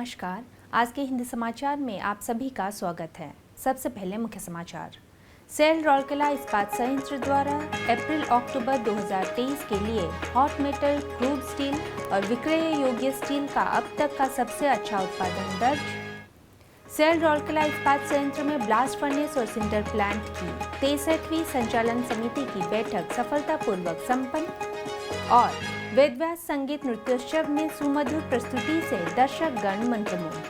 नमस्कार। आज के हिंदी समाचार में आप सभी का स्वागत है। सबसे पहले मुख्य समाचार। सेल राउरकेला इस्पात संयंत्र द्वारा अप्रैल-अक्टूबर 2023 के लिए हॉट मेटल, क्रूड स्टील और विक्रय योग्य स्टील का अब तक का सबसे अच्छा उत्पादन दर्ज। सेल राउरकेला इस्पात संयंत्र में ब्लास्ट फर्नेस और सिंटर प्लांट की 63वीं संचालन समिति की बैठक सफलतापूर्वक संपन्न। और वेदव्यास संगीत नृत्योत्सव में सुमधुर प्रस्तुति से दर्शक गण मंत्रमुग्ध।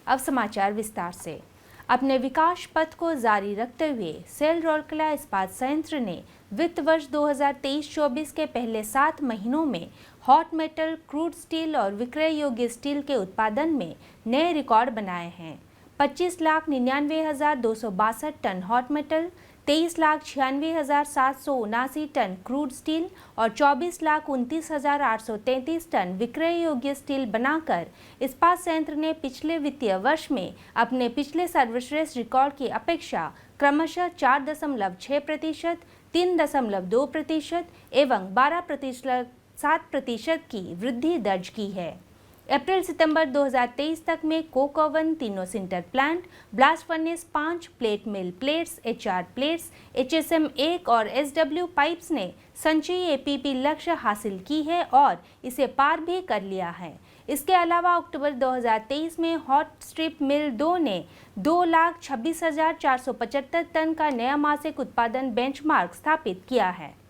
अब समाचार विस्तार से। अपने विकास पथ को जारी रखते हुए सेल राउरकेला इस्पात संयंत्र ने वित्त वर्ष 2023-24 के पहले 7 महीनों में हॉट मेटल, क्रूड स्टील और विक्रय योग्य स्टील के उत्पादन में नए रिकॉर्ड बनाए हैं। 25,99,262 tonne hot metal, 23,96,779 tonne crude steel और 24,29,833 टन विक्रय योग्य स्टील बनाकर इस्पात संयंत्र ने पिछले वित्तीय वर्ष में अपने पिछले सर्वश्रेष्ठ रिकॉर्ड की अपेक्षा क्रमशः 4.6%, 3.2% एवं 12.7% की वृद्धि दर्ज की है। अप्रैल-सितंबर 2023 तक में कोक ओवन, तीनों sinter plant, blast furnace 5, plate mill plates, HR plates, HSM 1 और SW पाइप्स ने संचयी APP लक्ष्य हासिल की है और इसे पार भी कर लिया है। इसके अलावा अक्टूबर 2023 में हॉट स्ट्रिप मिल 2 ने 2,26,475 टन का नया मासिक उत्पादन बेंचमार्क स्थापित किया है।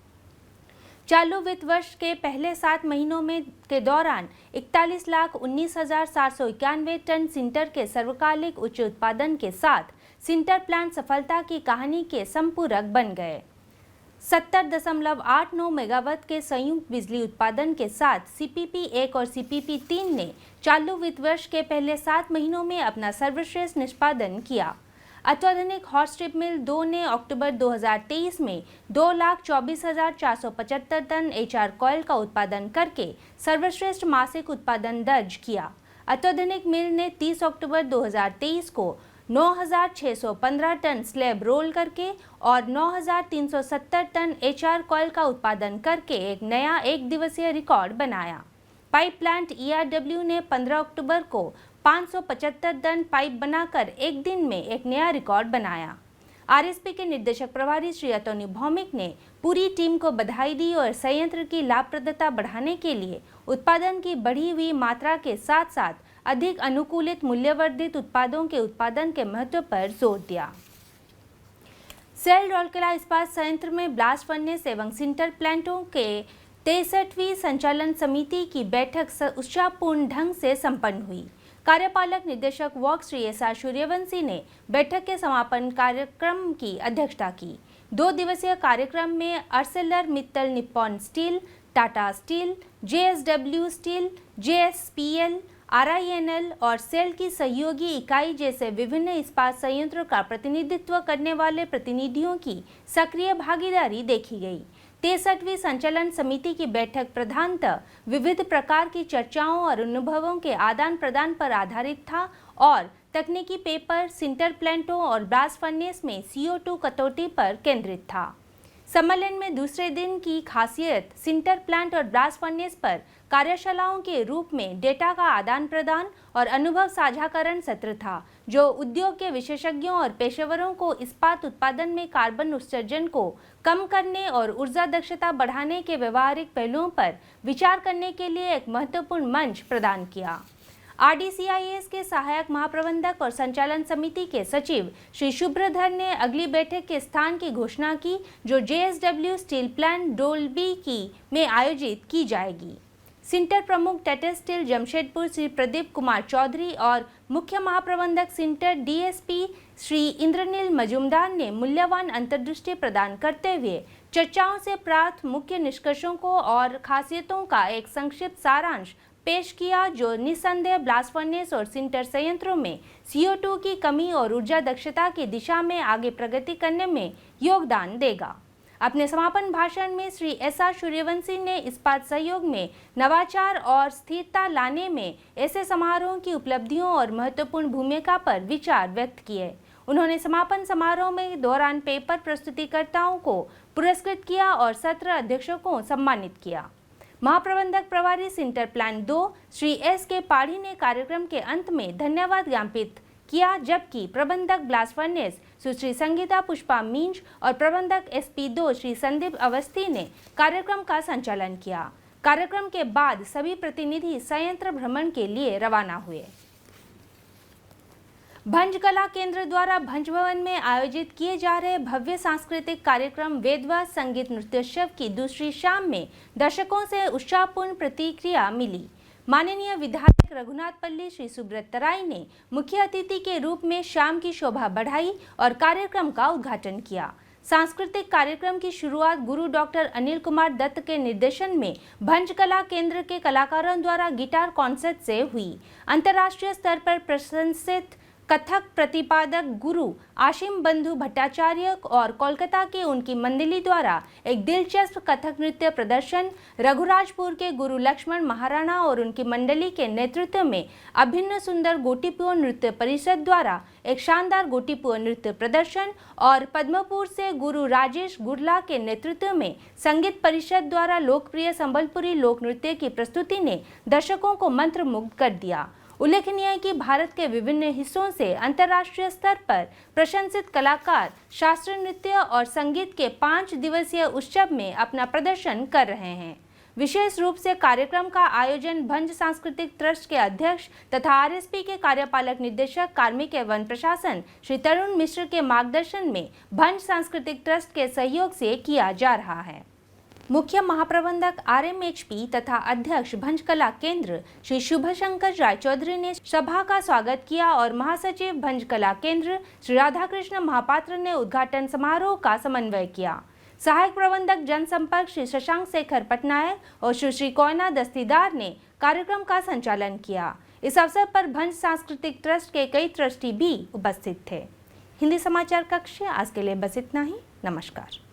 चालू वित्त वर्ष के पहले 7 महीनों के दौरान 41,19,791 टन सिंटर के सर्वकालिक उच्च उत्पादन के साथ सिंटर प्लांट सफलता की कहानी के संपूरक बन गए। 70.89 मेगावाट के संयुक्त बिजली उत्पादन के साथ CPP 1 और CPP 3 ने चालू वित्त वर्ष के पहले 7 महीनों में अपना सर्वश्रेष्ठ निष्पादन किया। अत्याधुनिक हॉट स्ट्रिप मिल 2 ने अक्टूबर 2023 में 2,24,475 टन HR कॉयल का उत्पादन करके सर्वश्रेष्ठ मासिक उत्पादन दर्ज किया। अत्याधुनिक मिल ने 30 अक्टूबर 2023 को 9,615 टन स्लैब रोल करके और 9,370 टन HR कॉयल का उत्पादन करके एक नया एक दिवसीय रिकॉर्ड बनाया। पाइप प्लांट ERW ने 15 अक्टूबर को 575 टन पाइप बनाकर एक दिन में एक नया रिकॉर्ड बनाया। RSP के निर्देशक प्रभारी श्री अतोनी भौमिक ने पूरी टीम को बधाई दी और संयंत्र की लाभप्रदता बढ़ाने के लिए उत्पादन की बढ़ी हुई मात्रा के साथ साथ अधिक अनुकूलित मूल्यवर्धित उत्पादों के उत्पादन के महत्व पर जोर दिया। सेल राउरकेला इस्पात संयंत्र में ब्लास्ट फर्नेस एवं सिंटर प्लांटों के 63वीं संचालन समिति की बैठक उत्साहपूर्ण ढंग से संपन्न हुई। कार्यपालक निदेशक वर्क श्री SR सूर्यवंशी ने बैठक के समापन कार्यक्रम की अध्यक्षता की। 2 दिवसीय कार्यक्रम में Arcelor Mittal Nippon steel, Tata steel, JSW steel, JSPL, RINL और सेल की सहयोगी इकाई जैसे विभिन्न इस्पात संयंत्रों का प्रतिनिधित्व करने वाले प्रतिनिधियों की सक्रिय भागीदारी देखी गई। 63वीं संचालन समिति की बैठक प्रधानतः विविध प्रकार की चर्चाओं और अनुभवों के आदान प्रदान पर आधारित था और तकनीकी पेपर, सिंटर प्लांटों और ब्लास्ट फर्नेस में CO2 कटौती पर केंद्रित था। सम्मेलन में दूसरे दिन की खासियत सिंटर प्लांट और ब्लास्ट फर्नेस पर कार्यशालाओं के रूप में डेटा का आदान प्रदान और अनुभव साझाकरण सत्र था, जो उद्योग के विशेषज्ञों और पेशेवरों को इस्पात उत्पादन में कार्बन उत्सर्जन को कम करने और ऊर्जा दक्षता बढ़ाने के व्यवहारिक पहलुओं पर विचार करने के लिए एक महत्वपूर्ण मंच प्रदान किया। RDCIS के सहायक महाप्रबंधक और संचालन समिति के सचिव श्री शुभ्रधर ने अगली बैठक के स्थान की घोषणा की, जो JSW स्टील प्लांट डोलबी में आयोजित की जाएगी। सिंटर प्रमुख टाटा स्टील जमशेदपुर श्री प्रदीप कुमार चौधरी और मुख्य महाप्रबंधक सिंटर DSP श्री इंद्रनील मजूमदार ने मूल्यवान अंतर्दृष्टि प्रदान करते हुए चर्चाओं से प्राप्त मुख्य निष्कर्षों को और खासियतों का एक संक्षिप्त सारांश पेश किया, जो निस्संदेह ब्लास्ट फर्नेस और सिंटर संयंत्रों में CO2 की कमी और ऊर्जा दक्षता की दिशा में आगे प्रगति करने में योगदान देगा। अपने समापन भाषण में श्री SR सूर्यवंशी ने इस्पात सहयोग में नवाचार और स्थिरता लाने में ऐसे समारोह की उपलब्धियों और महत्वपूर्ण भूमिका पर विचार व्यक्त किए। उन्होंने समापन समारोह में दौरान पेपर प्रस्तुतिकर्ताओं को पुरस्कृत किया और 17 अध्यक्षों को सम्मानित किया। महाप्रबंधक प्रभारी सिंटर प्लान 2 श्री एस के पाढ़ी ने कार्यक्रम के अंत में धन्यवाद ज्ञापित किया, जबकि प्रबंधक ब्लास्ट फर्नेस सुश्री संगीता पुष्पा मींज और प्रबंधक SP2 श्री संदीप अवस्थी ने कार्यक्रम का संचालन किया। कार्यक्रम के बाद सभी प्रतिनिधि संयंत्र भ्रमण के लिए रवाना हुए। भंज कला केंद्र द्वारा भंज भवन में आयोजित किए जा रहे भव्य सांस्कृतिक कार्यक्रम वेदवास संगीत नृत्योत्सव की दूसरी शाम में दर्शकों से उत्साहपूर्ण प्रतिक्रिया मिली। माननीय विधायक रघुनाथपल्ली श्री सुब्रत तराई ने मुख्य अतिथि के रूप में शाम की शोभा बढ़ाई और कार्यक्रम का उद्घाटन किया। सांस्कृतिक कार्यक्रम की शुरुआत गुरु डॉक्टर अनिल कुमार दत्त के निर्देशन में भंज कला केंद्र के कलाकारों द्वारा गिटार कॉन्सर्ट से हुई। अंतर्राष्ट्रीय स्तर पर प्रशंसित कथक प्रतिपादक गुरु आशिम बंधु भट्टाचार्य और कोलकाता के उनकी मंडली द्वारा एक दिलचस्प कथक नृत्य प्रदर्शन, रघुराजपुर के गुरु लक्ष्मण महाराणा और उनकी मंडली के नेतृत्व में अभिन्न सुंदर गोटीपुओ नृत्य परिषद द्वारा एक शानदार गोटीपुओ नृत्य प्रदर्शन और पद्मपुर से गुरु राजेश गुरला के नेतृत्व में संगीत परिषद द्वारा लोकप्रिय संबलपुरी लोक नृत्य की प्रस्तुति ने दर्शकों को मंत्रमुग्ध कर दिया। उल्लेखनीय है कि भारत के विभिन्न हिस्सों से अंतर्राष्ट्रीय स्तर पर प्रशंसित कलाकार शास्त्रीय नृत्य और संगीत के 5 दिवसीय उत्सव में अपना प्रदर्शन कर रहे हैं। विशेष रूप से कार्यक्रम का आयोजन भंज सांस्कृतिक ट्रस्ट के अध्यक्ष तथा RSP के कार्यपालक निदेशक कार्मिक एवं वन प्रशासन श्री तरुण मिश्र के मार्गदर्शन में भंज सांस्कृतिक ट्रस्ट के सहयोग से किया जा रहा है। मुख्य महाप्रबंधक RMHP तथा अध्यक्ष भंज कला केंद्र श्री शुभशंकर रायचौधरी ने सभा का स्वागत किया और महासचिव भंज कला केंद्र श्री राधाकृष्ण महापात्र ने उद्घाटन समारोह का समन्वय किया। सहायक प्रबंधक जनसंपर्क श्री शशांक शेखर पटनायक और श्री कोयना दस्तीदार ने कार्यक्रम का संचालन किया। इस अवसर पर भंज सांस्कृतिक ट्रस्ट के कई ट्रस्टी भी उपस्थित थे। हिंदी समाचार कक्ष आज के लिए बस इतना ही। नमस्कार।